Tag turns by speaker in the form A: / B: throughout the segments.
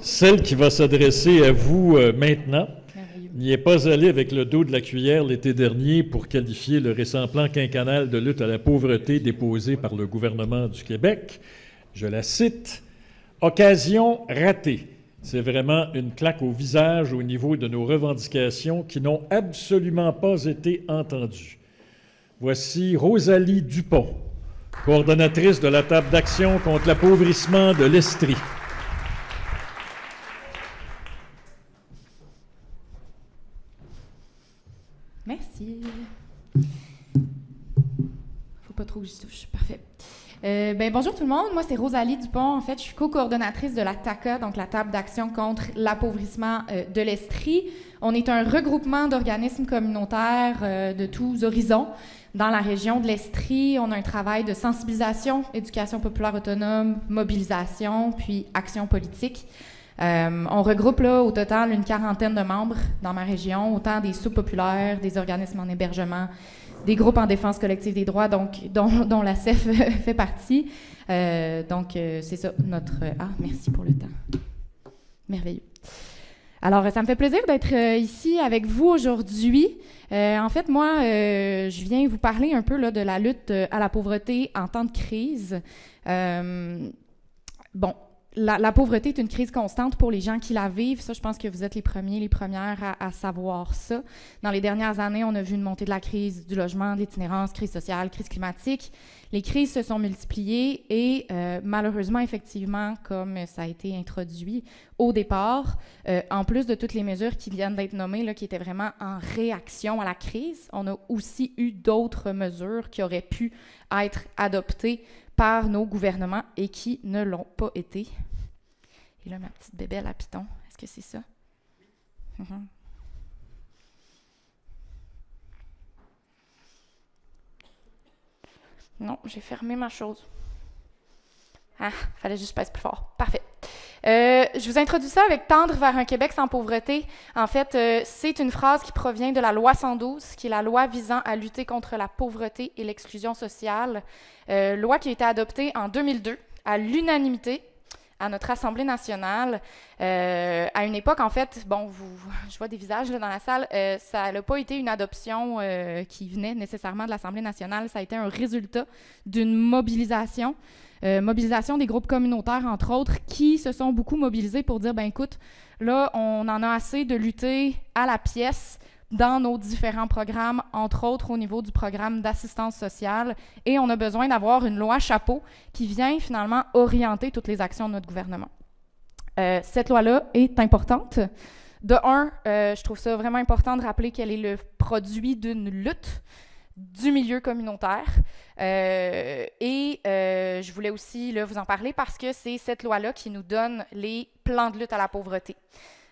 A: Celle qui va s'adresser à vous maintenant
B: Merveilleux.
A: n'y est pas allée avec le dos de la cuillère l'été dernier pour qualifier le récent plan quinquennal de lutte à la pauvreté déposé par le gouvernement du Québec. Je la cite, « Occasion ratée ». C'est vraiment une claque au visage au niveau de nos revendications qui n'ont absolument pas été entendues. Voici Rosalie Dupont, coordonnatrice de la table d'action contre l'appauvrissement de l'Estrie.
B: Merci. Faut pas trop que j'y touche. Parfait. Bonjour tout le monde. Moi, c'est Rosalie Dupont. En fait, je suis co-coordonnatrice de la TACA, donc la table d'action contre l'appauvrissement de l'Estrie. On est un regroupement d'organismes communautaires de tous horizons dans la région de l'Estrie. On a un travail de sensibilisation, éducation populaire autonome, mobilisation, puis action politique. On regroupe là au total une quarantaine de membres dans ma région, autant des sous-populaires, des organismes en hébergement, des groupes en défense collective des droits, donc, dont la CEF fait partie. C'est ça, notre... merci pour le temps. Merveilleux. Alors, ça me fait plaisir d'être ici avec vous aujourd'hui. En fait, moi, je viens vous parler un peu là, de la lutte à la pauvreté en temps de crise. La pauvreté est une crise constante pour les gens qui la vivent. Ça, je pense que vous êtes les premiers, les premières à savoir ça. Dans les dernières années, on a vu une montée de la crise du logement, de l'itinérance, crise sociale, crise climatique. Les crises se sont multipliées et malheureusement, effectivement, comme ça a été introduit au départ, en plus de toutes les mesures qui viennent d'être nommées, là, qui étaient vraiment en réaction à la crise, on a aussi eu d'autres mesures qui auraient pu être adoptées par nos gouvernements et qui ne l'ont pas été. Et là, ma petite bébelle à piton, est-ce que c'est ça? Mm-hmm. Non, j'ai fermé ma chose. Fallait juste passer plus fort. Parfait. Je vous introduis ça avec « Tendre vers un Québec sans pauvreté ». En fait, c'est une phrase qui provient de la loi 112, qui est la loi visant à lutter contre la pauvreté et l'exclusion sociale. Loi qui a été adoptée en 2002 à l'unanimité à notre Assemblée nationale. À une époque, en fait, je vois des visages là, dans la salle, ça n'a pas été une adoption qui venait nécessairement de l'Assemblée nationale, ça a été un résultat d'une mobilisation des groupes communautaires, entre autres, qui se sont beaucoup mobilisés pour dire, écoute, là, on en a assez de lutter à la pièce dans nos différents programmes, entre autres au niveau du programme d'assistance sociale, et on a besoin d'avoir une loi chapeau qui vient finalement orienter toutes les actions de notre gouvernement. Cette loi-là est importante. De un, je trouve ça vraiment important de rappeler qu'elle est le produit d'une lutte du milieu communautaire. Je voulais aussi là, vous en parler parce que c'est cette loi-là qui nous donne les plans de lutte à la pauvreté.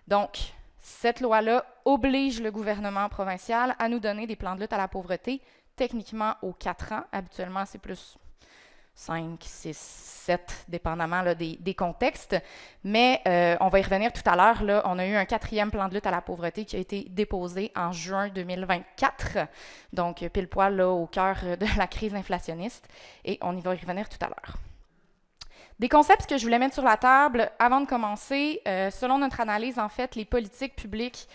B: Donc, cette loi-là oblige le gouvernement provincial à nous donner des plans de lutte à la pauvreté, techniquement aux 4 ans. Habituellement, c'est plus 5, 6, 7, dépendamment là, des contextes. Mais on va y revenir tout à l'heure. Là, on a eu un 4e plan de lutte à la pauvreté qui a été déposé en juin 2024. Donc, pile poil là, au cœur de la crise inflationniste. Et on y va y revenir tout à l'heure. Des concepts que je voulais mettre sur la table avant de commencer. Selon notre analyse, en fait, les politiques publiques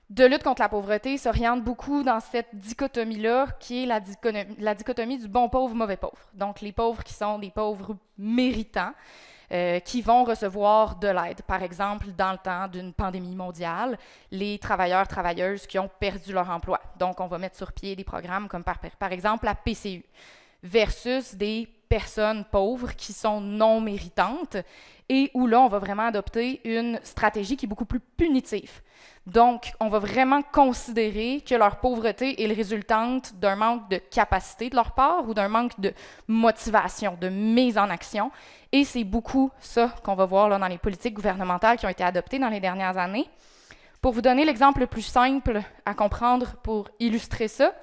B: de lutte contre la pauvreté s'orientent beaucoup dans cette dichotomie-là, qui est la dichotomie du bon pauvre, mauvais pauvre. Donc, les pauvres qui sont des pauvres méritants, qui vont recevoir de l'aide. Par exemple, dans le temps d'une pandémie mondiale, les travailleurs, travailleuses qui ont perdu leur emploi. Donc, on va mettre sur pied des programmes comme par exemple la PCU, versus des personnes pauvres qui sont non méritantes et où là, on va vraiment adopter une stratégie qui est beaucoup plus punitive. Donc, on va vraiment considérer que leur pauvreté est le résultante d'un manque de capacité de leur part ou d'un manque de motivation, de mise en action. Et c'est beaucoup ça qu'on va voir là, dans les politiques gouvernementales qui ont été adoptées dans les dernières années. Pour vous donner l'exemple le plus simple à comprendre pour illustrer ça,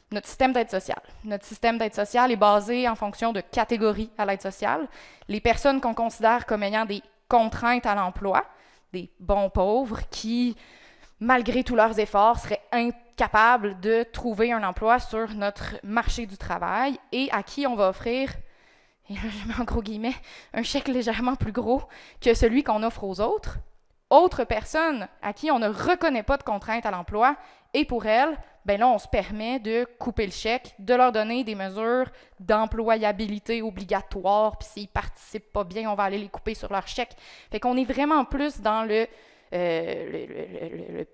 B: notre système d'aide sociale. Notre système d'aide sociale est basé en fonction de catégories à l'aide sociale. Les personnes qu'on considère comme ayant des contraintes à l'emploi, des bons pauvres qui, malgré tous leurs efforts, seraient incapables de trouver un emploi sur notre marché du travail et à qui on va offrir et là, je mets en gros guillemets, un chèque légèrement plus gros que celui qu'on offre aux autres personnes à qui on ne reconnaît pas de contrainte à l'emploi, et pour elles, ben là, on se permet de couper le chèque, de leur donner des mesures d'employabilité obligatoires, puis s'ils ne participent pas bien, on va aller les couper sur leur chèque. Fait qu'on est vraiment plus dans le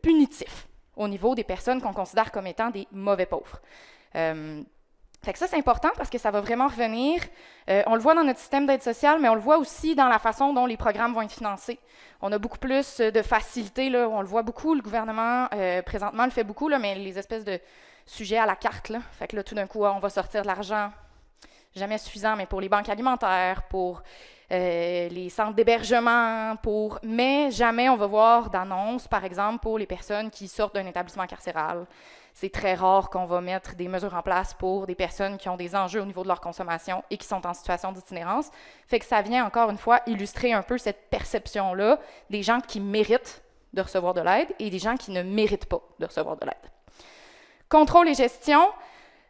B: punitif au niveau des personnes qu'on considère comme étant des mauvais pauvres. Fait que ça, c'est important parce que ça va vraiment revenir. On le voit dans notre système d'aide sociale, mais on le voit aussi dans la façon dont les programmes vont être financés. On a beaucoup plus de facilité, là, on le voit beaucoup, le gouvernement, présentement, le fait beaucoup, là, mais les espèces de sujets à la carte, là. Fait que là, tout d'un coup, on va sortir de l'argent, jamais suffisant, mais pour les banques alimentaires, pour les centres d'hébergement, mais jamais on va voir d'annonce, par exemple, pour les personnes qui sortent d'un établissement carcéral. C'est très rare qu'on va mettre des mesures en place pour des personnes qui ont des enjeux au niveau de leur consommation et qui sont en situation d'itinérance. Fait que ça vient, encore une fois, illustrer un peu cette perception-là des gens qui méritent de recevoir de l'aide et des gens qui ne méritent pas de recevoir de l'aide. Contrôle et gestion.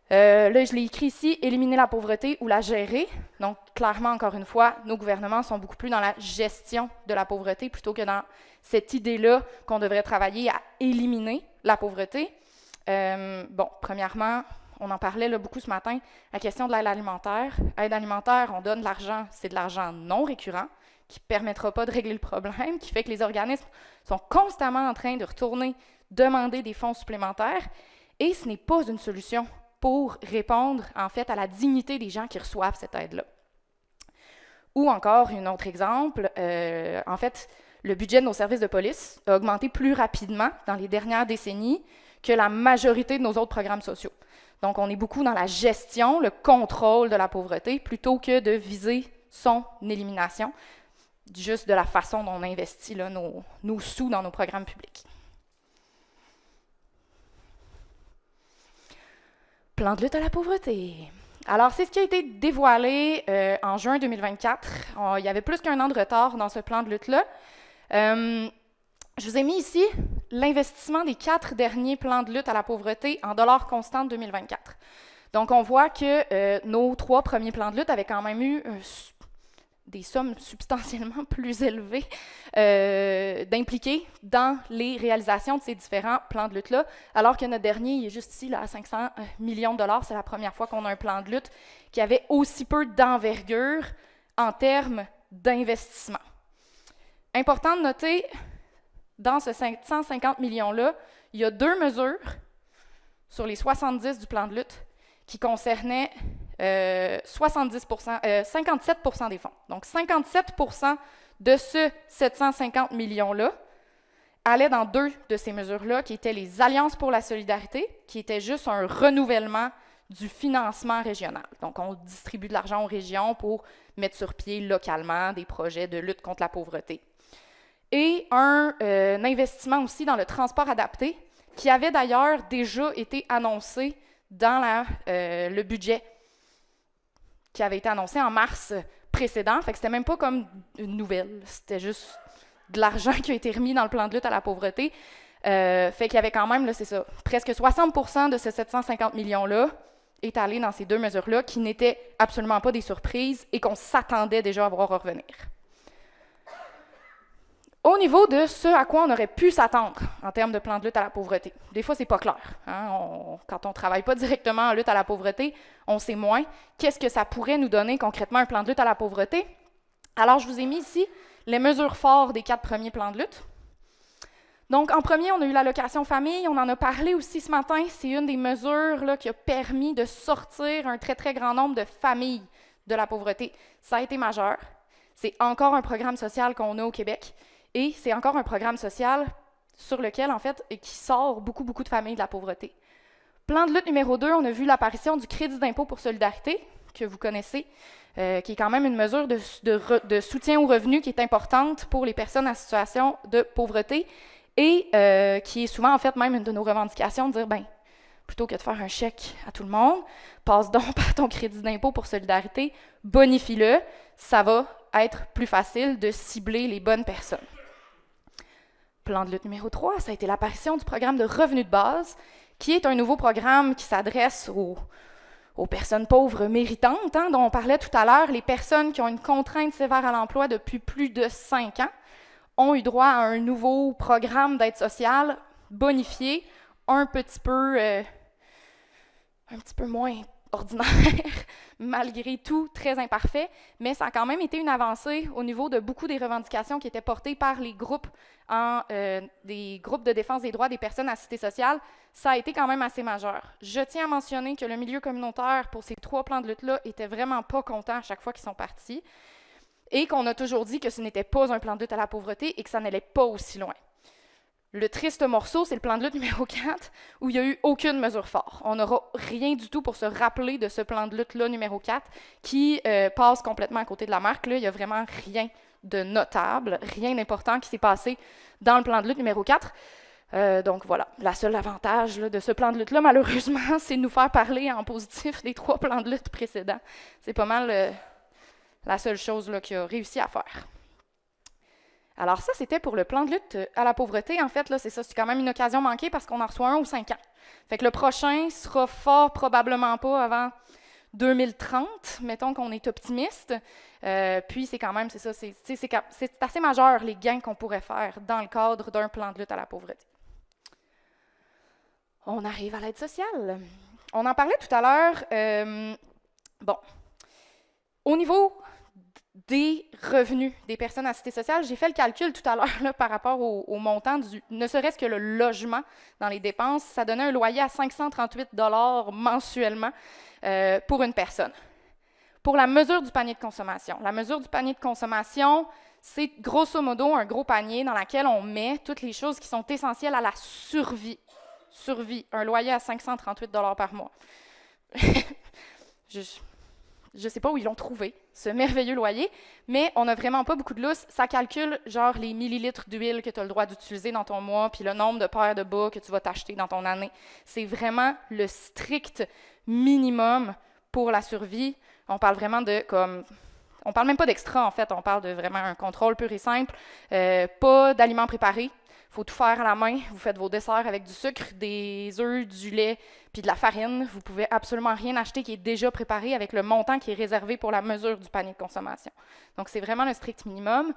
B: Là, je l'ai écrit ici, éliminer la pauvreté ou la gérer. Donc, clairement, encore une fois, nos gouvernements sont beaucoup plus dans la gestion de la pauvreté plutôt que dans cette idée-là qu'on devrait travailler à éliminer la pauvreté. Bon, premièrement, on en parlait là, beaucoup ce matin, la question de l'aide alimentaire. Aide alimentaire, on donne de l'argent, c'est de l'argent non récurrent qui ne permettra pas de régler le problème, qui fait que les organismes sont constamment en train de retourner demander des fonds supplémentaires et ce n'est pas une solution pour répondre en fait à la dignité des gens qui reçoivent cette aide-là. Ou encore, un autre exemple, en fait, le budget de nos services de police a augmenté plus rapidement dans les dernières décennies que la majorité de nos autres programmes sociaux. Donc, on est beaucoup dans la gestion, le contrôle de la pauvreté, plutôt que de viser son élimination, juste de la façon dont on investit là, nos sous dans nos programmes publics. Plan de lutte à la pauvreté. Alors, c'est ce qui a été dévoilé en juin 2024. Il y avait plus qu'un an de retard dans ce plan de lutte-là. Je vous ai mis ici l'investissement des 4 derniers plans de lutte à la pauvreté en dollars constants de 2024. Donc, on voit que nos 3 premiers plans de lutte avaient quand même eu des sommes substantiellement plus élevées d'impliqués dans les réalisations de ces différents plans de lutte-là, alors que notre dernier, il est juste ici, là, à 500 millions de dollars. C'est la première fois qu'on a un plan de lutte qui avait aussi peu d'envergure en termes d'investissement. Important de noter, dans ce 550 millions-là, il y a 2 mesures sur les 70 du plan de lutte qui concernaient 57% des fonds. Donc, 57% de ce 750 millions-là allaient dans 2 de ces mesures-là, qui étaient les Alliances pour la solidarité, qui étaient juste un renouvellement du financement régional. Donc, on distribue de l'argent aux régions pour mettre sur pied localement des projets de lutte contre la pauvreté. Et un investissement aussi dans le transport adapté, qui avait d'ailleurs déjà été annoncé dans le budget qui avait été annoncé en mars précédent. Fait que c'était même pas comme une nouvelle, c'était juste de l'argent qui a été remis dans le plan de lutte à la pauvreté. Fait qu'il y avait quand même, là, c'est ça, presque 60% de ces 750 millions-là est allé dans ces 2 mesures-là qui n'étaient absolument pas des surprises et qu'on s'attendait déjà à voir revenir. Au niveau de ce à quoi on aurait pu s'attendre en termes de plan de lutte à la pauvreté, des fois, c'est pas clair. Hein? Quand on ne travaille pas directement en lutte à la pauvreté, on sait moins. Qu'est-ce que ça pourrait nous donner concrètement un plan de lutte à la pauvreté? Alors, je vous ai mis ici les mesures fortes des 4 premiers plans de lutte. Donc, en premier, on a eu l'allocation famille. On en a parlé aussi ce matin. C'est une des mesures là, qui a permis de sortir un très, très grand nombre de familles de la pauvreté. Ça a été majeur. C'est encore un programme social qu'on a au Québec. Et c'est encore un programme social sur lequel, en fait, et qui sort beaucoup, beaucoup de familles de la pauvreté. Plan de lutte numéro 2, on a vu l'apparition du crédit d'impôt pour solidarité, que vous connaissez, qui est quand même une mesure de soutien aux revenus qui est importante pour les personnes en situation de pauvreté et qui est souvent, en fait, même une de nos revendications de dire, bien, plutôt que de faire un chèque à tout le monde, passe donc par ton crédit d'impôt pour solidarité, bonifie-le, ça va être plus facile de cibler les bonnes personnes. Plan de lutte numéro 3, ça a été l'apparition du programme de revenu de base, qui est un nouveau programme qui s'adresse aux personnes pauvres méritantes, hein, dont on parlait tout à l'heure, les personnes qui ont une contrainte sévère à l'emploi depuis plus de 5 ans ont eu droit à un nouveau programme d'aide sociale bonifié, un petit peu moins ordinaire, malgré tout très imparfait, mais ça a quand même été une avancée au niveau de beaucoup des revendications qui étaient portées par les groupes des groupes de défense des droits des personnes assistées sociales. Ça a été quand même assez majeur. Je tiens à mentionner que le milieu communautaire pour ces 3 plans de lutte-là était vraiment pas content à chaque fois qu'ils sont partis et qu'on a toujours dit que ce n'était pas un plan de lutte à la pauvreté et que ça n'allait pas aussi loin. Le triste morceau, c'est le plan de lutte numéro 4, où il n'y a eu aucune mesure forte. On n'aura rien du tout pour se rappeler de ce plan de lutte-là numéro 4 qui passe complètement à côté de la marque. Là, il n'y a vraiment rien de notable, rien d'important qui s'est passé dans le plan de lutte numéro 4. Donc voilà, la seule avantage là, de ce plan de lutte-là, malheureusement, c'est de nous faire parler en positif des 3 plans de lutte précédents. C'est pas mal la seule chose là, qu'il a réussi à faire. Alors ça, c'était pour le plan de lutte à la pauvreté. En fait, là, c'est ça, c'est quand même une occasion manquée parce qu'on en reçoit un aux 5 ans. Fait que le prochain sera fort probablement pas avant 2030, mettons qu'on est optimiste. Puis c'est quand même, c'est ça, c'est assez majeur les gains qu'on pourrait faire dans le cadre d'un plan de lutte à la pauvreté. On arrive à l'aide sociale. On en parlait tout à l'heure. Bon, au niveau des revenus des personnes assistées sociales, j'ai fait le calcul tout à l'heure là, par rapport au montant ne serait-ce que le logement dans les dépenses, ça donnait un loyer à 538 $ mensuellement pour une personne. Pour la mesure du panier de consommation. La mesure du panier de consommation, c'est grosso modo un gros panier dans lequel on met toutes les choses qui sont essentielles à la survie. Survie, un loyer à 538 $ par mois. Je ne sais pas où ils l'ont trouvé, ce merveilleux loyer, mais on n'a vraiment pas beaucoup de lousse. Ça calcule genre les millilitres d'huile que tu as le droit d'utiliser dans ton mois, puis le nombre de paires de bas que tu vas t'acheter dans ton année. C'est vraiment le strict minimum pour la survie. On parle vraiment on parle même pas d'extra en fait, on parle de vraiment un contrôle pur et simple. Pas d'aliments préparés. Il faut tout faire à la main. Vous faites vos desserts avec du sucre, des œufs, du lait, puis de la farine. Vous pouvez absolument rien acheter qui est déjà préparé avec le montant qui est réservé pour la mesure du panier de consommation. Donc, c'est vraiment le strict minimum.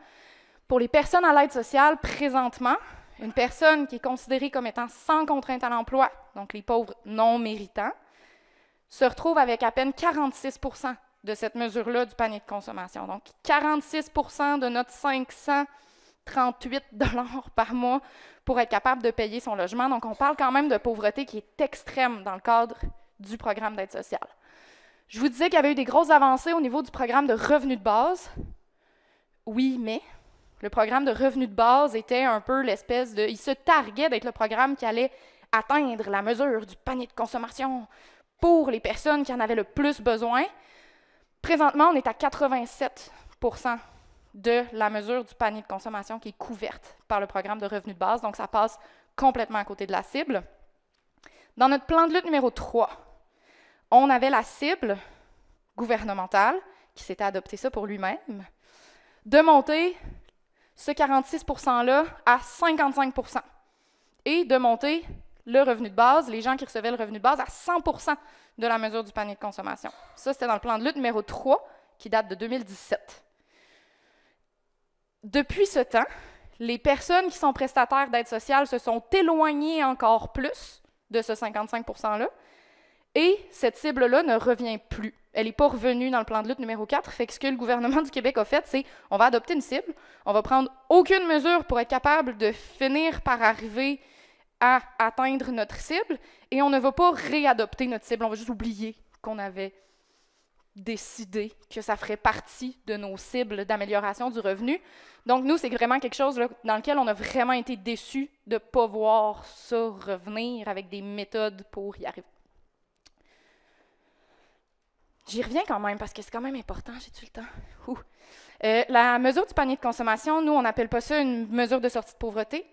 B: Pour les personnes à l'aide sociale, présentement, une personne qui est considérée comme étant sans contrainte à l'emploi, donc les pauvres non méritants, se retrouve avec à peine 46 % de cette mesure-là du panier de consommation. Donc, 46 % de notre 538 $ par mois pour être capable de payer son logement. Donc, on parle quand même de pauvreté qui est extrême dans le cadre du programme d'aide sociale. Je vous disais qu'il y avait eu des grosses avancées au niveau du programme de revenus de base. Oui, mais le programme de revenus de base était un peu l'espèce de... Il se targuait d'être le programme qui allait atteindre la mesure du panier de consommation pour les personnes qui en avaient le plus besoin. Présentement, on est à 87 % de la mesure du panier de consommation qui est couverte par le programme de revenus de base. Donc, ça passe complètement à côté de la cible. Dans notre plan de lutte numéro 3, on avait la cible gouvernementale, qui s'était adopté ça pour lui-même, de monter ce 46 % à 55 % et de monter le revenu de base, les gens qui recevaient le revenu de base, à 100 % de la mesure du panier de consommation. Ça, c'était dans le plan de lutte numéro 3, qui date de 2017. Depuis ce temps, les personnes qui sont prestataires d'aide sociale se sont éloignées encore plus de ce 55 % et cette cible-là ne revient plus. Elle n'est pas revenue dans le plan de lutte numéro 4, fait que ce que le gouvernement du Québec a fait, c'est on va adopter une cible, on va prendre aucune mesure pour être capable de finir par arriver à atteindre notre cible et on ne va pas réadopter notre cible, on va juste oublier qu'on avait décidé que ça ferait partie de nos cibles d'amélioration du revenu. Donc, nous, c'est vraiment quelque chose là, dans lequel on a vraiment été déçus de ne pas voir ça revenir avec des méthodes pour y arriver. J'y reviens quand même parce que c'est quand même important. J'ai-tu le temps? La mesure du panier de consommation, nous, on n'appelle pas ça une mesure de sortie de pauvreté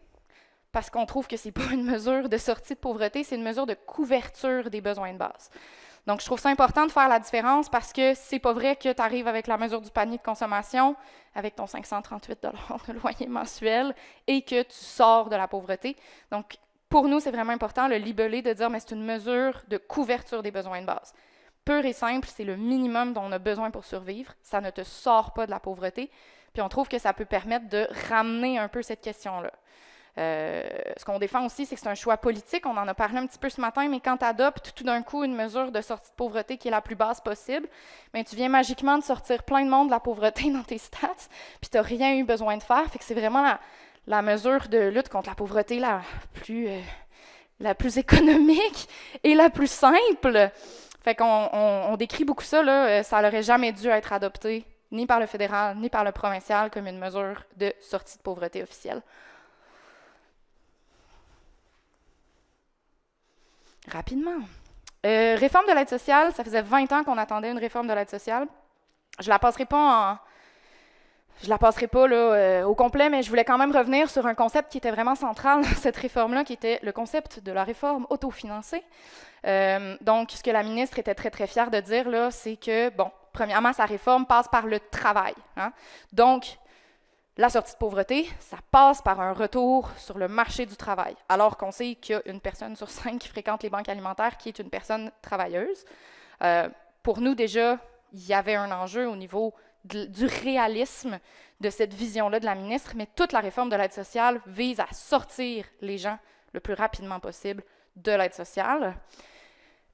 B: parce qu'on trouve que ce n'est pas une mesure de sortie de pauvreté, c'est une mesure de couverture des besoins de base. Donc, je trouve ça important de faire la différence parce que c'est pas vrai que tu arrives avec la mesure du panier de consommation, avec ton 538 $ de loyer mensuel et que tu sors de la pauvreté. Donc, pour nous, c'est vraiment important, le libellé, de dire mais c'est une mesure de couverture des besoins de base. pur et simple, c'est le minimum dont on a besoin pour survivre. Ça ne te sort pas de la pauvreté. Puis on trouve que ça peut permettre de ramener un peu cette question-là. Ce qu'on défend aussi, c'est que c'est un choix politique. On en a parlé un petit peu ce matin, mais quand tu adoptes tout d'un coup une mesure de sortie de pauvreté qui est la plus basse possible, bien, tu viens magiquement de sortir plein de monde de la pauvreté dans tes stats, puis tu n'as rien eu besoin de faire. Fait que c'est vraiment la mesure de lutte contre la pauvreté la plus économique et la plus simple. Fait qu'on décrit beaucoup ça, là, ça n'aurait jamais dû être adopté, ni par le fédéral, ni par le provincial, comme une mesure de sortie de pauvreté officielle. Rapidement. Réforme de l'aide sociale, ça faisait 20 ans qu'on attendait une réforme de l'aide sociale. Je la passerai pas là, au complet, mais je voulais quand même revenir sur un concept qui était vraiment central dans cette réforme-là, qui était le concept de la réforme autofinancée. Donc, ce que la ministre était très, très fière de dire, là, c'est que, bon, premièrement, sa réforme passe par le travail. Hein? Donc, la sortie de pauvreté, ça passe par un retour sur le marché du travail, alors qu'on sait qu'il y a une personne sur 5 qui fréquente les banques alimentaires qui est une personne travailleuse. Pour nous, déjà, il y avait un enjeu au niveau du réalisme de cette vision-là de la ministre, mais toute la réforme de l'aide sociale vise à sortir les gens le plus rapidement possible de l'aide sociale.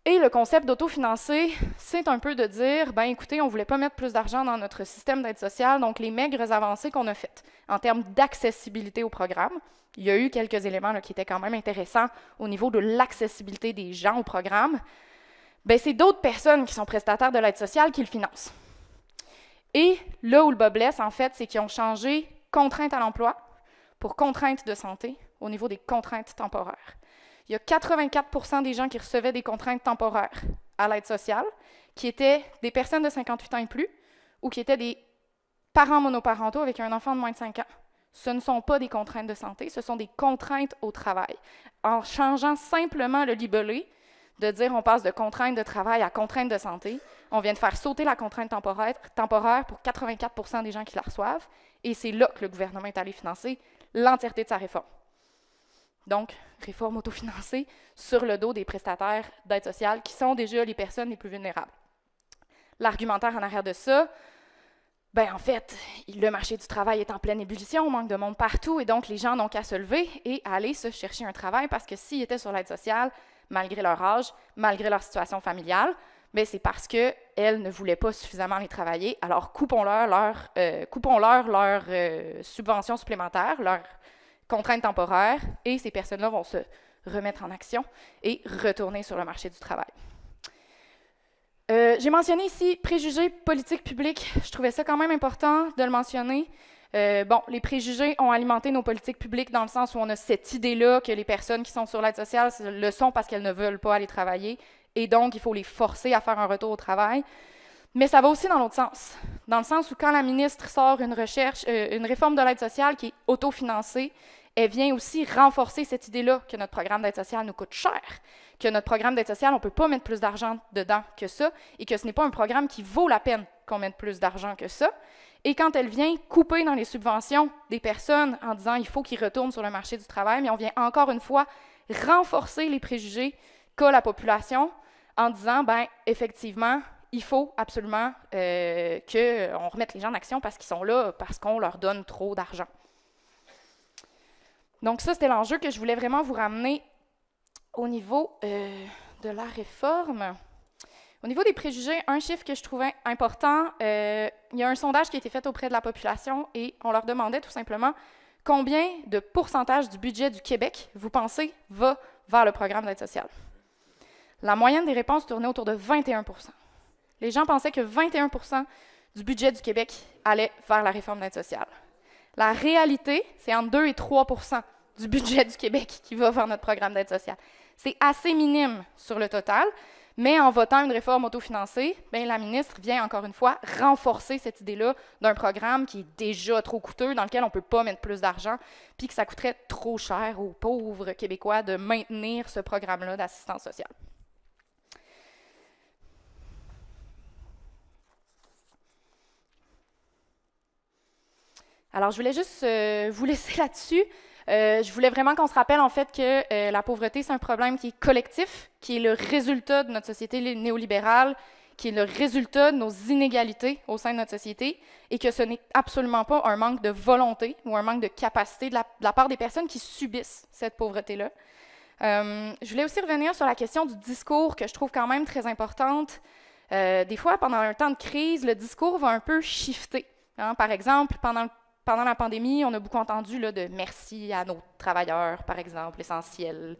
B: Et le concept d'autofinancer, c'est un peu de dire, ben écoutez, on ne voulait pas mettre plus d'argent dans notre système d'aide sociale, donc les maigres avancées qu'on a faites en termes d'accessibilité au programme, il y a eu quelques éléments là, qui étaient quand même intéressants au niveau de l'accessibilité des gens au programme, ben c'est d'autres personnes qui sont prestataires de l'aide sociale qui le financent. Et là où le bas blesse, en fait, c'est qu'ils ont changé contrainte à l'emploi pour contrainte de santé au niveau des contraintes temporaires. Il y a 84% des gens qui recevaient des contraintes temporaires à l'aide sociale qui étaient des personnes de 58 ans et plus ou qui étaient des parents monoparentaux avec un enfant de moins de 5 ans. Ce ne sont pas des contraintes de santé, ce sont des contraintes au travail. En changeant simplement le libellé, de dire on passe de contraintes de travail à contraintes de santé, on vient de faire sauter la contrainte temporaire pour 84% des gens qui la reçoivent, et c'est là que le gouvernement est allé financer l'entièreté de sa réforme. Donc, réforme autofinancée sur le dos des prestataires d'aide sociale qui sont déjà les personnes les plus vulnérables. L'argumentaire en arrière de ça, ben en fait, le marché du travail est en pleine ébullition, on manque de monde partout, et donc les gens n'ont qu'à se lever et aller se chercher un travail parce que s'ils étaient sur l'aide sociale, malgré leur âge, malgré leur situation familiale, ben c'est parce qu'elles ne voulaient pas suffisamment les travailler, alors coupons-leur leur subvention supplémentaire, leur contraintes temporaires, et ces personnes-là vont se remettre en action et retourner sur le marché du travail. J'ai mentionné ici préjugés politiques publiques. Je trouvais ça quand même important de le mentionner. Les préjugés ont alimenté nos politiques publiques dans le sens où on a cette idée-là que les personnes qui sont sur l'aide sociale le sont parce qu'elles ne veulent pas aller travailler, et donc il faut les forcer à faire un retour au travail. Mais ça va aussi dans l'autre sens, dans le sens où quand la ministre sort une réforme de l'aide sociale qui est autofinancée, elle vient aussi renforcer cette idée-là que notre programme d'aide sociale nous coûte cher, que notre programme d'aide sociale, on ne peut pas mettre plus d'argent dedans que ça, et que ce n'est pas un programme qui vaut la peine qu'on mette plus d'argent que ça. Et quand elle vient couper dans les subventions des personnes en disant il faut qu'ils retournent sur le marché du travail, mais on vient encore une fois renforcer les préjugés qu'a la population en disant, ben effectivement, il faut absolument qu'on remette les gens en action parce qu'ils sont là, parce qu'on leur donne trop d'argent. Donc ça, c'était l'enjeu que je voulais vraiment vous ramener au niveau de la réforme. Au niveau des préjugés, un chiffre que je trouvais important, il y a un sondage qui a été fait auprès de la population et on leur demandait tout simplement combien de pourcentage du budget du Québec, vous pensez, va vers le programme d'aide sociale. La moyenne des réponses tournait autour de 21%. Les gens pensaient que 21% du budget du Québec allait vers la réforme d'aide sociale. La réalité, c'est entre 2 et 3% du budget du Québec qui va vers notre programme d'aide sociale. C'est assez minime sur le total, mais en votant une réforme autofinancée, bien, la ministre vient encore une fois renforcer cette idée-là d'un programme qui est déjà trop coûteux, dans lequel on ne peut pas mettre plus d'argent, puis que ça coûterait trop cher aux pauvres Québécois de maintenir ce programme-là d'assistance sociale. Alors, je voulais juste vous laisser là-dessus. Je voulais vraiment qu'on se rappelle en fait que la pauvreté, c'est un problème qui est collectif, qui est le résultat de notre société néolibérale qui est le résultat de nos inégalités au sein de notre société et que ce n'est absolument pas un manque de volonté ou un manque de capacité de la part des personnes qui subissent cette pauvreté-là. Je voulais aussi revenir sur la question du discours que je trouve quand même très importante. Des fois, pendant un temps de crise, le discours va un peu shifter. Hein? Par exemple, pendant la pandémie, on a beaucoup entendu là, de merci à nos travailleurs, par exemple, essentiels,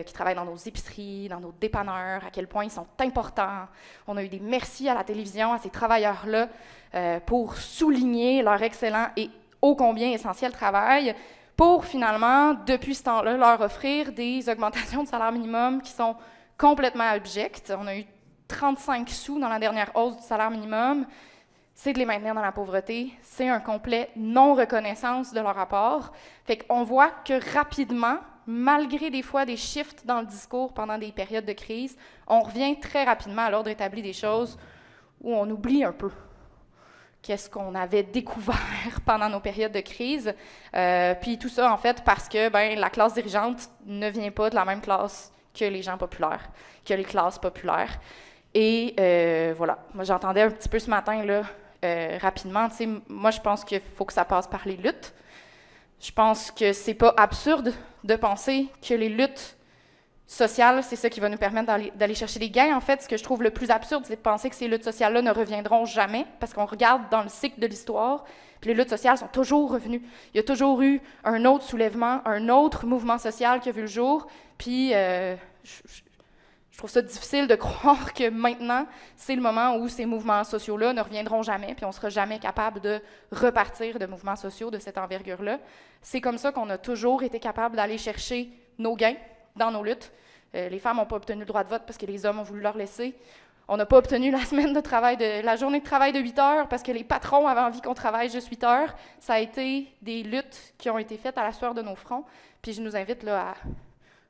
B: qui travaillent dans nos épiceries, dans nos dépanneurs, à quel point ils sont importants. On a eu des merci à la télévision, à ces travailleurs-là, pour souligner leur excellent et ô combien essentiel travail, pour finalement, depuis ce temps-là, leur offrir des augmentations de salaire minimum qui sont complètement abjectes. On a eu 35 sous dans la dernière hausse du salaire minimum. C'est de les maintenir dans la pauvreté, c'est un complet non-reconnaissance de leur apport. Fait qu'on voit que rapidement, malgré des fois des shifts dans le discours pendant des périodes de crise, on revient très rapidement à l'ordre établi des choses où on oublie un peu qu'est-ce qu'on avait découvert pendant nos périodes de crise. Puis tout ça, en fait, parce que la classe dirigeante ne vient pas de la même classe que les gens populaires, que les classes populaires. Et voilà, moi j'entendais un petit peu ce matin, là, rapidement, tu sais, moi je pense qu'il faut que ça passe par les luttes. Je pense que c'est pas absurde de penser que les luttes sociales, c'est ça qui va nous permettre d'aller chercher des gains. En fait, ce que je trouve le plus absurde, c'est de penser que ces luttes sociales-là ne reviendront jamais, parce qu'on regarde dans le cycle de l'histoire, puis les luttes sociales sont toujours revenues. Il y a toujours eu un autre soulèvement, un autre mouvement social qui a vu le jour, puis je trouve ça difficile de croire que maintenant, c'est le moment où ces mouvements sociaux-là ne reviendront jamais, puis on ne sera jamais capable de repartir de mouvements sociaux de cette envergure-là. C'est comme ça qu'on a toujours été capable d'aller chercher nos gains dans nos luttes. Les femmes n'ont pas obtenu le droit de vote parce que les hommes ont voulu leur laisser. On n'a pas obtenu la journée de travail de 8 heures parce que les patrons avaient envie qu'on travaille juste 8 heures. Ça a été des luttes qui ont été faites à la sueur de nos fronts. Puis je nous invite là, à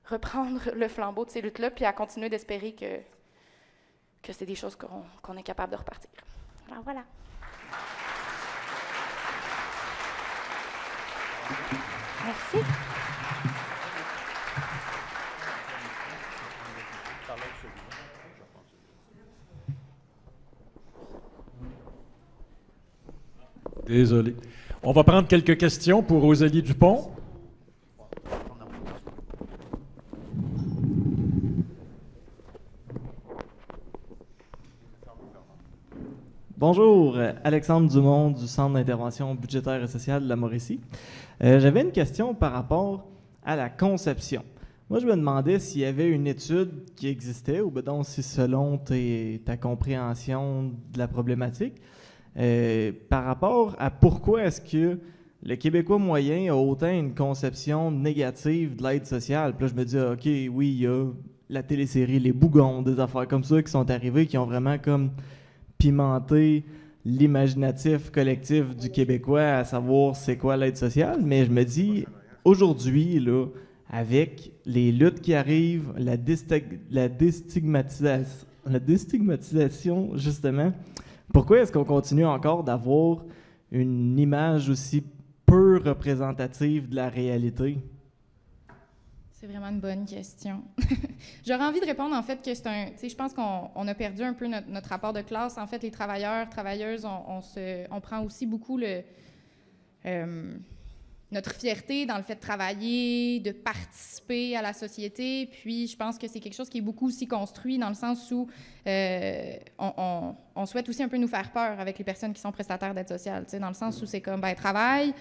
B: reprendre le flambeau de ces luttes-là, puis à continuer d'espérer que c'est des choses qu'on est capable de repartir. Alors voilà. Merci.
A: Désolé. On va prendre quelques questions pour Rosalie Dupont.
C: Bonjour, Alexandre Dumont du Centre d'intervention budgétaire et sociale de la Mauricie. J'avais une question par rapport à la conception. Moi, je me demandais s'il y avait une étude qui existait, ou donc si selon ta compréhension de la problématique, par rapport à pourquoi est-ce que le Québécois moyen a autant une conception négative de l'aide sociale. Puis là, je me dis, OK, oui, il y a la télésérie Les Bougons, des affaires comme ça qui sont arrivées, qui ont vraiment comme pimenter l'imaginatif collectif du Québécois à savoir c'est quoi l'aide sociale, mais je me dis, aujourd'hui, là, avec les luttes qui arrivent, la déstigmatisation, justement, pourquoi est-ce qu'on continue encore d'avoir une image aussi peu représentative de la réalité?
B: C'est vraiment une bonne question. J'aurais envie de répondre, en fait, que c'est un... Tu sais, je pense qu'on a perdu un peu notre rapport de classe. En fait, les travailleurs, travailleuses, on prend aussi beaucoup notre fierté dans le fait de travailler, de participer à la société. Puis, je pense que c'est quelque chose qui est beaucoup aussi construit dans le sens où on souhaite aussi un peu nous faire peur avec les personnes qui sont prestataires d'aide sociale. Tu sais, dans le sens où c'est comme, travaille,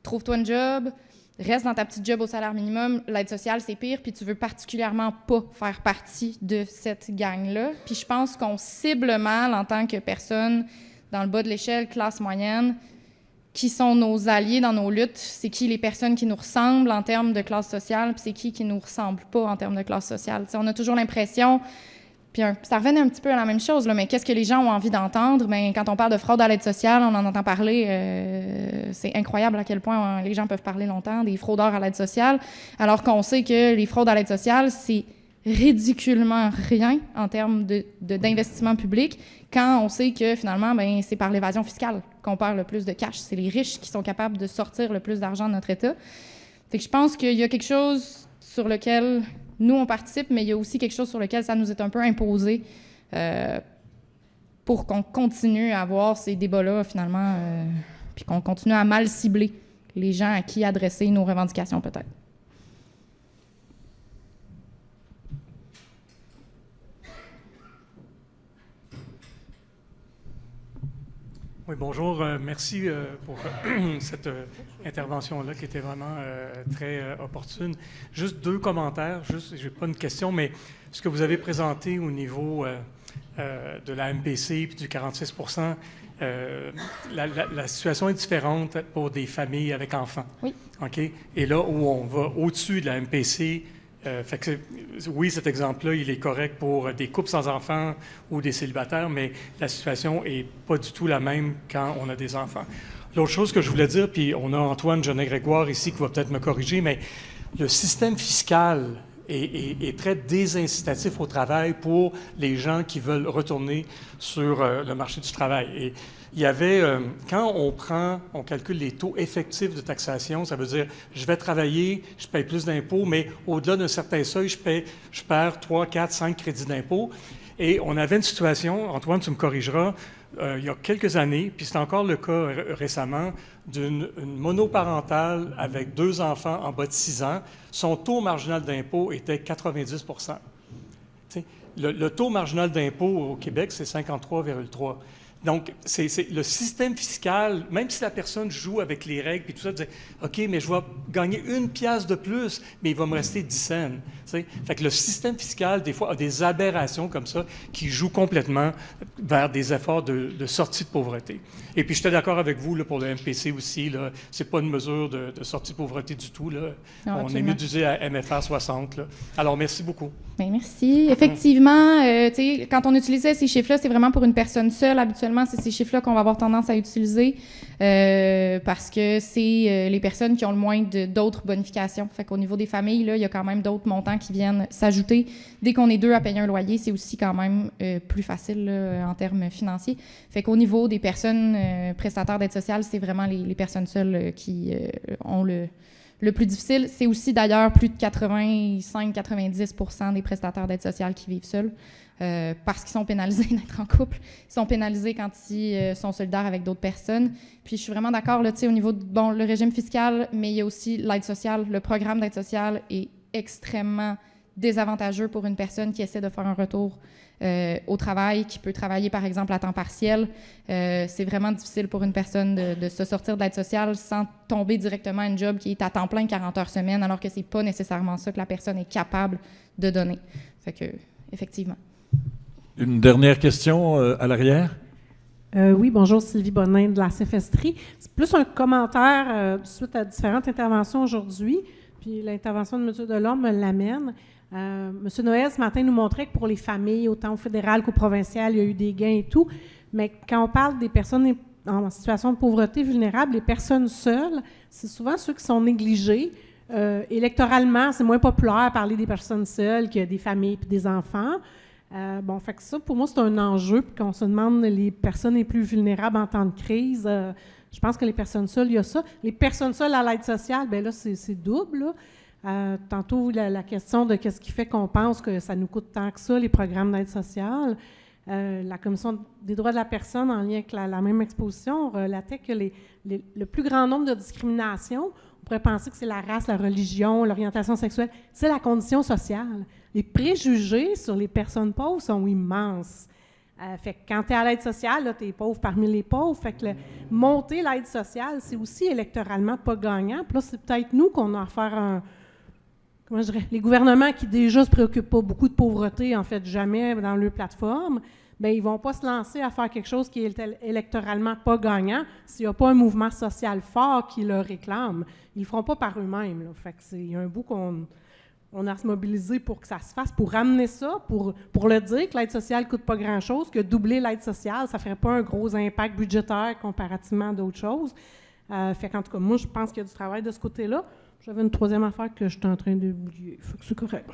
B: trouve-toi un job, reste dans ta petite job au salaire minimum, l'aide sociale, c'est pire, puis tu veux particulièrement pas faire partie de cette gang-là. Puis je pense qu'on cible mal, en tant que personne dans le bas de l'échelle, classe moyenne, qui sont nos alliés dans nos luttes, c'est qui les personnes qui nous ressemblent en termes de classe sociale, puis c'est qui nous ressemble pas en termes de classe sociale. T'sais, on a toujours l'impression... Puis ça revenait un petit peu à la même chose, là, mais qu'est-ce que les gens ont envie d'entendre? Bien, quand on parle de fraude à l'aide sociale, on en entend parler. C'est incroyable à quel point les gens peuvent parler longtemps des fraudeurs à l'aide sociale, alors qu'on sait que les fraudes à l'aide sociale, c'est ridiculement rien en termes d'investissement public, quand on sait que finalement, bien, c'est par l'évasion fiscale qu'on perd le plus de cash. C'est les riches qui sont capables de sortir le plus d'argent de notre État. Fait que je pense qu'il y a quelque chose sur lequel... Nous, on participe, mais il y a aussi quelque chose sur lequel ça nous est un peu imposé pour qu'on continue à avoir ces débats-là, finalement, puis qu'on continue à mal cibler les gens à qui adresser nos revendications, peut-être.
D: Oui, bonjour. Merci pour cette intervention-là qui était vraiment très opportune. Juste 2 commentaires. Je n'ai pas une question, mais ce que vous avez présenté au niveau de la MPC puis du 46 %, la situation est différente pour des familles avec enfants.
B: Oui.
D: OK? Et là où on va au-dessus de la MPC, fait que oui, cet exemple-là, il est correct pour des couples sans enfants ou des célibataires, mais la situation n'est pas du tout la même quand on a des enfants. L'autre chose que je voulais dire, puis on a Antoine Genet-Grégoire ici qui va peut-être me corriger, mais le système fiscal est très désincitatif au travail pour les gens qui veulent retourner sur le marché du travail. Et il y avait, quand on calcule les taux effectifs de taxation, ça veut dire, je vais travailler, je paye plus d'impôts, mais au-delà d'un certain seuil, je perds 3, 4, 5 crédits d'impôt. Et on avait une situation, Antoine, tu me corrigeras, il y a quelques années, puis c'est encore le cas récemment, d'une monoparentale avec 2 enfants en bas de 6 ans. Son taux marginal d'impôt était 90 %. Le taux marginal d'impôt au Québec, c'est 53,3 %. Donc, c'est le système fiscal, même si la personne joue avec les règles et tout ça, dit « OK, mais je vais gagner 1 piastre de plus, mais il va me rester 10 cents. » Fait que le système fiscal, des fois, a des aberrations comme ça qui jouent complètement vers des efforts de sortie de pauvreté. Et puis, j'étais d'accord avec vous là, pour le MPC aussi. Ce n'est pas une mesure de sortie de pauvreté du tout. Là.
B: Non,
D: on est mieux d'user à MFR 60. Là. Alors, merci beaucoup.
B: Bien, merci. Effectivement, quand on utilisait ces chiffres-là, c'est vraiment pour une personne seule. Habituellement, c'est ces chiffres-là qu'on va avoir tendance à utiliser parce que c'est les personnes qui ont le moins d'autres bonifications. Fait qu'au niveau des familles, là, il y a quand même d'autres montants qui viennent s'ajouter. Dès qu'on est 2 à payer un loyer, c'est aussi quand même plus facile là, en termes financiers. Fait qu'au niveau des personnes prestataires d'aide sociale, c'est vraiment les personnes seules qui ont le plus difficile. C'est aussi d'ailleurs plus de 85-90 % des prestataires d'aide sociale qui vivent seuls parce qu'ils sont pénalisés d'être en couple. Ils sont pénalisés quand ils sont solidaires avec d'autres personnes. Puis je suis vraiment d'accord là, au niveau de le régime fiscal, mais il y a aussi l'aide sociale. Le programme d'aide sociale est extrêmement désavantageux pour une personne qui essaie de faire un retour au travail, qui peut travailler, par exemple, à temps partiel. C'est vraiment difficile pour une personne de se sortir de l'aide sociale sans tomber directement à une job qui est à temps plein 40 heures semaine, alors que c'est pas nécessairement ça que la personne est capable de donner. Fait que, effectivement.
A: Une dernière question à l'arrière?
E: Oui, bonjour, Sylvie Bonin de la CFESTRI. C'est plus un commentaire suite à différentes interventions aujourd'hui, puis l'intervention de M. Delorme me l'amène. M. Noël, ce matin, nous montrait que pour les familles, autant au fédéral qu'au provincial, il y a eu des gains et tout. Mais quand on parle des personnes en situation de pauvreté vulnérable, les personnes seules, c'est souvent ceux qui sont négligés. Électoralement, c'est moins populaire de parler des personnes seules que des familles et des enfants. Fait que ça, pour moi, c'est un enjeu. Puis quand on se demande les personnes les plus vulnérables en temps de crise, je pense que les personnes seules, il y a ça. Les personnes seules à l'aide sociale, bien là, c'est double, là. Tantôt, la question de qu'est-ce qui fait qu'on pense que ça nous coûte tant que ça, les programmes d'aide sociale. La Commission des droits de la personne, en lien avec la même exposition, relatait que le plus grand nombre de discriminations, on pourrait penser que c'est la race, la religion, l'orientation sexuelle, c'est la condition sociale. Les préjugés sur les personnes pauvres sont immenses. Fait que quand tu es à l'aide sociale, tu es pauvre parmi les pauvres. Fait que monter l'aide sociale, c'est aussi électoralement pas gagnant. Puis là, c'est peut-être nous qu'on a à faire comment je dirais, les gouvernements qui déjà ne se préoccupent pas beaucoup de pauvreté, en fait, jamais dans leur plateforme, bien, ils ne vont pas se lancer à faire quelque chose qui est électoralement pas gagnant s'il n'y a pas un mouvement social fort qui le réclame. Ils ne le feront pas par eux-mêmes. Là. Fait que il y a un bout qu'on a à se mobiliser pour que ça se fasse, pour ramener ça, pour le dire que l'aide sociale ne coûte pas grand-chose, que doubler l'aide sociale, ça ne ferait pas un gros impact budgétaire comparativement à d'autres choses. Fait qu'en tout cas, moi, je pense qu'il y a du travail de ce côté-là. J'avais une troisième affaire que j'étais en train d'oublier. Faut que c'est correct.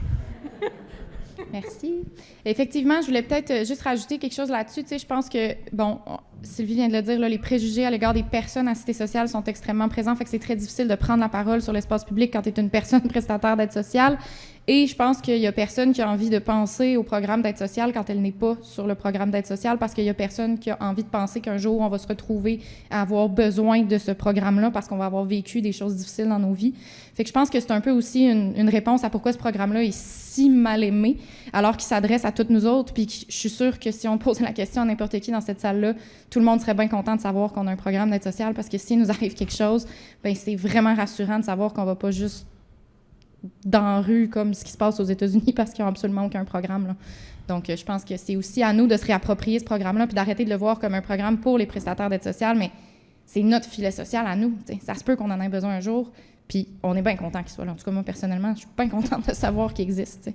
B: Merci. Effectivement, je voulais peut-être juste rajouter quelque chose là-dessus. Tu sais, je pense que, Sylvie vient de le dire, là, les préjugés à l'égard des personnes en cité sociale sont extrêmement présents, fait que c'est très difficile de prendre la parole sur l'espace public quand tu es une personne prestataire d'aide sociale. Et je pense qu'il y a personne qui a envie de penser au programme d'aide sociale quand elle n'est pas sur le programme d'aide sociale, parce qu'il y a personne qui a envie de penser qu'un jour, on va se retrouver à avoir besoin de ce programme-là parce qu'on va avoir vécu des choses difficiles dans nos vies. Fait que je pense que c'est un peu aussi une réponse à pourquoi ce programme-là est si mal aimé, alors qu'il s'adresse à toutes nous autres. Puis je suis sûre que si on pose la question à n'importe qui dans cette salle-là, tout le monde serait bien content de savoir qu'on a un programme d'aide sociale, parce que s'il nous arrive quelque chose, ben c'est vraiment rassurant de savoir qu'on va pas juste dans la rue comme ce qui se passe aux États-Unis parce qu'ils n'ont absolument aucun programme, là. Donc, je pense que c'est aussi à nous de se réapproprier ce programme-là puis d'arrêter de le voir comme un programme pour les prestataires d'aide sociale, mais c'est notre filet social à nous. T'sais. Ça se peut qu'on en ait besoin un jour, puis on est bien content qu'il soit là. En tout cas, moi, personnellement, je suis bien contente de savoir qu'il existe. T'sais.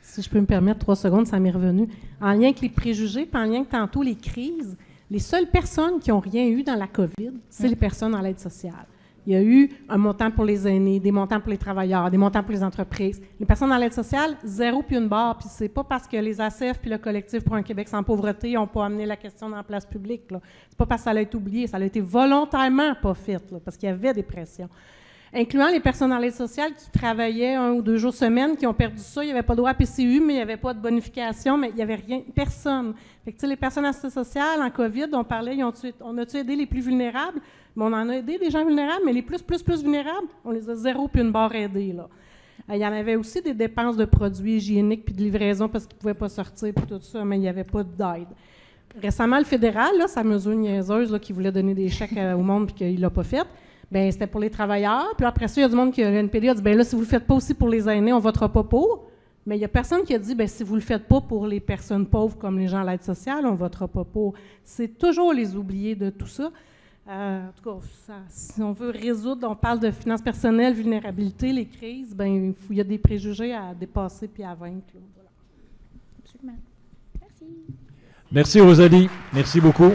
E: Si je peux me permettre 3 secondes, ça m'est revenu. En lien avec les préjugés, puis en lien avec tantôt les crises, les seules personnes qui n'ont rien eu dans la COVID, c'est les personnes en l'aide sociale. Il y a eu un montant pour les aînés, des montants pour les travailleurs, des montants pour les entreprises. Les personnes dans l'aide sociale, 0 puis une barre. Puis c'est pas parce que les ACF puis le Collectif pour un Québec sans pauvreté n'ont pas amené la question dans la place publique, là. C'est pas parce que ça a été oublié, ça a été volontairement pas fait, là, parce qu'il y avait des pressions. Incluant les personnes dans l'aide sociale qui travaillaient 1 ou 2 jours semaine, qui ont perdu ça. Il n'y avait pas de droit à PCU, mais il n'y avait pas de bonification, mais il n'y avait rien, personne. Fait que, les personnes en cité sociale, en COVID, on parlait, on a-tu aidé les plus vulnérables? Mais on en a aidé des gens vulnérables, mais les plus vulnérables, on les a 0 puis une barre aidés, là. Il y en avait aussi des dépenses de produits hygiéniques puis de livraison parce qu'ils ne pouvaient pas sortir puis tout ça, mais il n'y avait pas d'aide. Récemment, le fédéral, là, sa mesure niaiseuse là, qui voulait donner des chèques au monde puis qu'il ne l'a pas fait, bien, c'était pour les travailleurs. Puis après ça, il y a du monde qui, le NPD a dit, bien là, si vous ne le faites pas aussi pour les aînés, on ne votera pas pour. Mais il n'y a personne qui a dit, bien, si vous ne le faites pas pour les personnes pauvres comme les gens à l'aide sociale, on ne votera pas pour. C'est toujours les oubliés de tout ça. En tout cas, si on veut résoudre, on parle de finances personnelles, vulnérabilité, les crises, bien, il y a des préjugés à dépasser puis à vaincre. Là. Voilà.
B: Absolument. Merci.
A: Merci, Rosalie. Merci beaucoup.